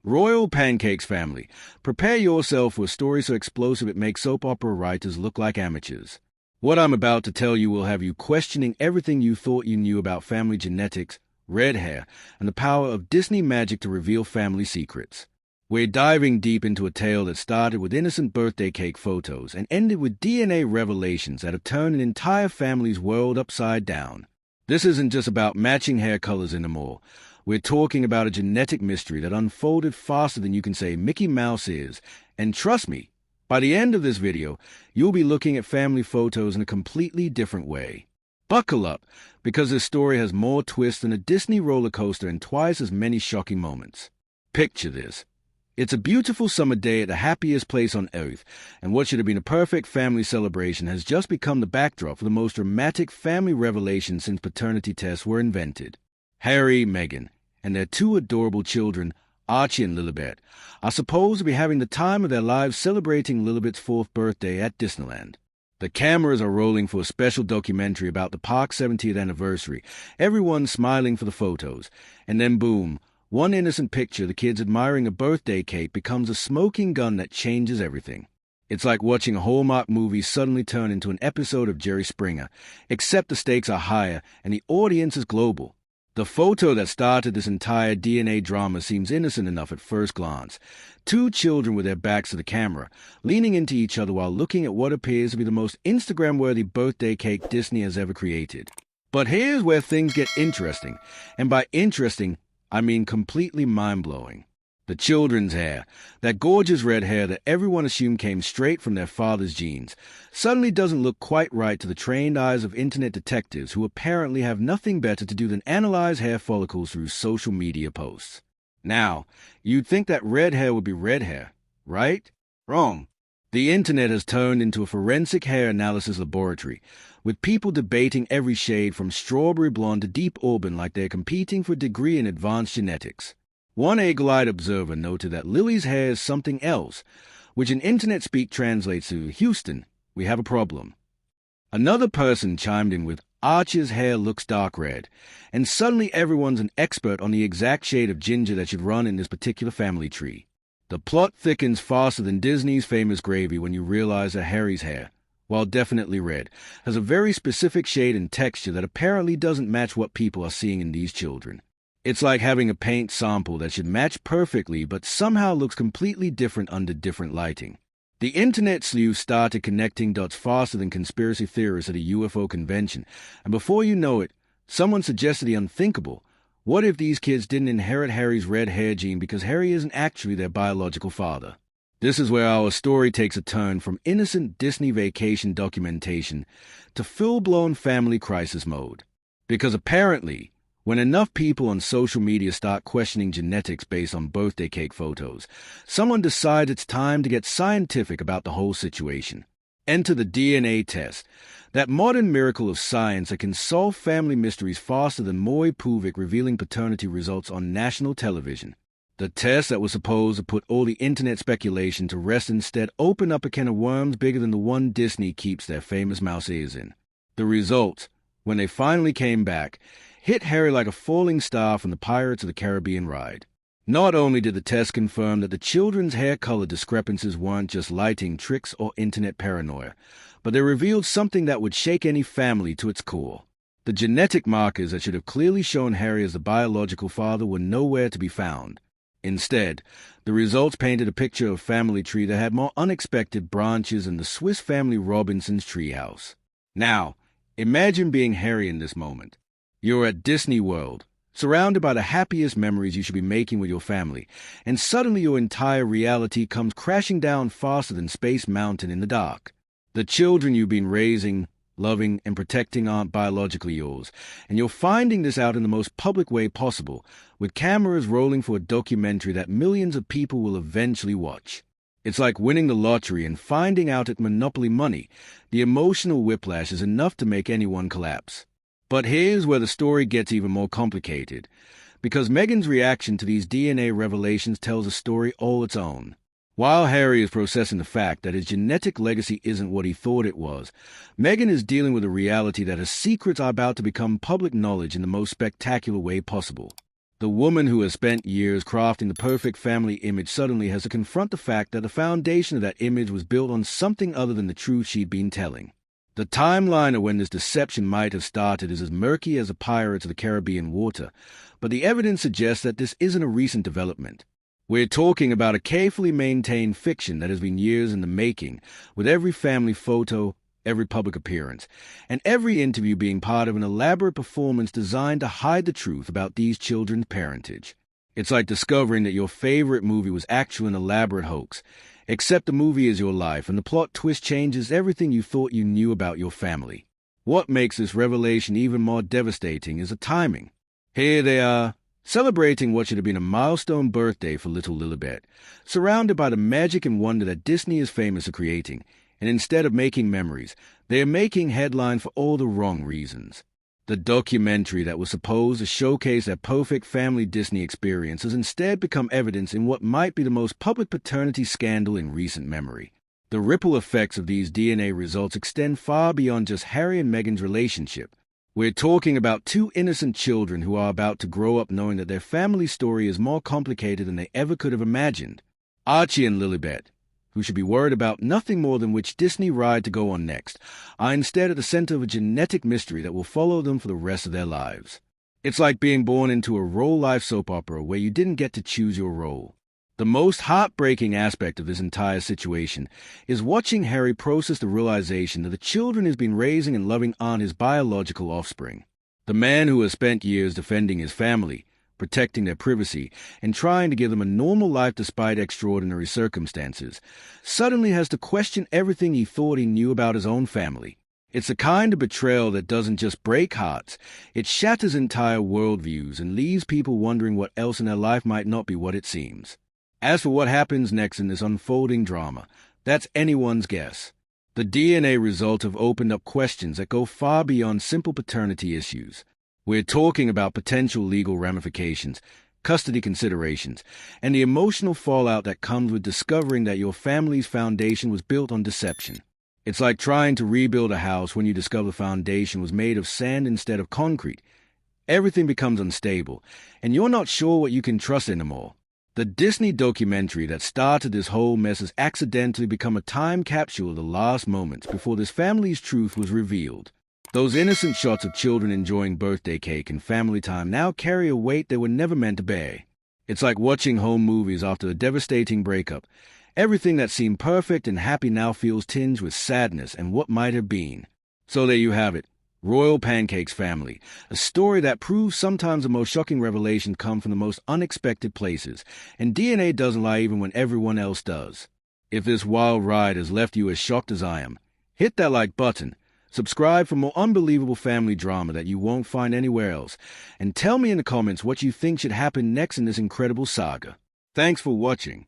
Royal Pancakes family, prepare yourself for a story so explosive it makes soap opera writers look like amateurs. What I'm about to tell you will have you questioning everything you thought you knew about family genetics, red hair, and the power of Disney magic to reveal family secrets. We're diving deep into a tale that started with innocent birthday cake photos and ended with DNA revelations that have turned an entire family's world upside down. This isn't just about matching hair colors anymore. We're talking about a genetic mystery that unfolded faster than you can say Mickey Mouse is. And trust me, by the end of this video, you'll be looking at family photos in a completely different way. Buckle up, because this story has more twists than a Disney roller coaster and twice as many shocking moments. Picture this. It's a beautiful summer day at the happiest place on earth, and what should have been a perfect family celebration has just become the backdrop for the most dramatic family revelation since paternity tests were invented. Harry, Meghan, and their two adorable children, Archie and Lilibet, are supposed to be having the time of their lives celebrating Lilibet's 4th birthday at Disneyland. The cameras are rolling for a special documentary about the park's 70th anniversary, everyone smiling for the photos, and then boom, one innocent picture of the kids admiring a birthday cake becomes a smoking gun that changes everything. It's like watching a Hallmark movie suddenly turn into an episode of Jerry Springer, except the stakes are higher and the audience is global. The photo that started this entire DNA drama seems innocent enough at first glance. Two children with their backs to the camera, leaning into each other while looking at what appears to be the most Instagram-worthy birthday cake Disney has ever created. But here's where things get interesting, and by interesting, I mean completely mind-blowing. The children's hair, that gorgeous red hair that everyone assumed came straight from their father's genes, suddenly doesn't look quite right to the trained eyes of internet detectives who apparently have nothing better to do than analyze hair follicles through social media posts. Now, you'd think that red hair would be red hair, right? Wrong. The internet has turned into a forensic hair analysis laboratory, with people debating every shade from strawberry blonde to deep auburn like they're competing for a degree in advanced genetics. One eagle-eyed observer noted that Lily's hair is something else, which in internet speak translates to, "Houston, we have a problem." Another person chimed in with, "Archie's hair looks dark red," and suddenly everyone's an expert on the exact shade of ginger that should run in this particular family tree. The plot thickens faster than Disney's famous gravy when you realize that Harry's hair, while definitely red, has a very specific shade and texture that apparently doesn't match what people are seeing in these children. It's like having a paint sample that should match perfectly but somehow looks completely different under different lighting. The internet sleuths started connecting dots faster than conspiracy theorists at a UFO convention, and before you know it, someone suggested the unthinkable. What if these kids didn't inherit Harry's red hair gene because Harry isn't actually their biological father? This is where our story takes a turn from innocent Disney vacation documentation to full-blown family crisis mode. Because apparently, when enough people on social media start questioning genetics based on birthday cake photos, someone decides it's time to get scientific about the whole situation. Enter the DNA test, that modern miracle of science that can solve family mysteries faster than Maury Povich revealing paternity results on national television. The test that was supposed to put all the internet speculation to rest instead opened up a can of worms bigger than the one Disney keeps their famous mouse ears in. The results, when they finally came back, hit Harry like a falling star from the Pirates of the Caribbean ride. Not only did the test confirm that the children's hair color discrepancies weren't just lighting tricks or internet paranoia, but they revealed something that would shake any family to its core. The genetic markers that should have clearly shown Harry as the biological father were nowhere to be found. Instead, the results painted a picture of a family tree that had more unexpected branches than the Swiss Family Robinson's treehouse. Now, imagine being Harry in this moment. You're at Disney World, surrounded by the happiest memories you should be making with your family, and suddenly your entire reality comes crashing down faster than Space Mountain in the dark. The children you've been raising, loving, and protecting aren't biologically yours, and you're finding this out in the most public way possible, with cameras rolling for a documentary that millions of people will eventually watch. It's like winning the lottery and finding out it's Monopoly money. The emotional whiplash is enough to make anyone collapse. But here's where the story gets even more complicated, because Meghan's reaction to these DNA revelations tells a story all its own. While Harry is processing the fact that his genetic legacy isn't what he thought it was, Meghan is dealing with the reality that her secrets are about to become public knowledge in the most spectacular way possible. The woman who has spent years crafting the perfect family image suddenly has to confront the fact that the foundation of that image was built on something other than the truth she'd been telling. The timeline of when this deception might have started is as murky as the pirates of the Caribbean water, but the evidence suggests that this isn't a recent development. We're talking about a carefully maintained fiction that has been years in the making, with every family photo, every public appearance, and every interview being part of an elaborate performance designed to hide the truth about these children's parentage. It's like discovering that your favorite movie was actually an elaborate hoax, except the movie is your life and the plot twist changes everything you thought you knew about your family. What makes this revelation even more devastating is the timing. Here they are, celebrating what should have been a milestone birthday for little Lilibet, surrounded by the magic and wonder that Disney is famous for creating, and instead of making memories, they are making headlines for all the wrong reasons. The documentary that was supposed to showcase their perfect family Disney experience has instead become evidence in what might be the most public paternity scandal in recent memory. The ripple effects of these DNA results extend far beyond just Harry and Meghan's relationship. We're talking about two innocent children who are about to grow up knowing that their family story is more complicated than they ever could have imagined. Archie and Lilibet, who should be worried about nothing more than which Disney ride to go on next, are instead at the center of a genetic mystery that will follow them for the rest of their lives. It's like being born into a real-life soap opera where you didn't get to choose your role. The most heartbreaking aspect of this entire situation is watching Harry process the realization that the children he's been raising and loving aren't his biological offspring. The man who has spent years defending his family, protecting their privacy, and trying to give them a normal life despite extraordinary circumstances, suddenly has to question everything he thought he knew about his own family. It's a kind of betrayal that doesn't just break hearts, it shatters entire worldviews and leaves people wondering what else in their life might not be what it seems. As for what happens next in this unfolding drama, that's anyone's guess. The DNA results have opened up questions that go far beyond simple paternity issues. We're talking about potential legal ramifications, custody considerations, and the emotional fallout that comes with discovering that your family's foundation was built on deception. It's like trying to rebuild a house when you discover the foundation was made of sand instead of concrete. Everything becomes unstable, and you're not sure what you can trust anymore. The Disney documentary that started this whole mess has accidentally become a time capsule of the last moments before this family's truth was revealed. Those innocent shots of children enjoying birthday cake and family time now carry a weight they were never meant to bear. It's like watching home movies after a devastating breakup. Everything that seemed perfect and happy now feels tinged with sadness and what might have been. So there you have it. Royal Pancakes family, a story that proves sometimes the most shocking revelations come from the most unexpected places, and DNA doesn't lie even when everyone else does. If this wild ride has left you as shocked as I am, hit that like button, subscribe for more unbelievable family drama that you won't find anywhere else, and tell me in the comments what you think should happen next in this incredible saga. Thanks for watching.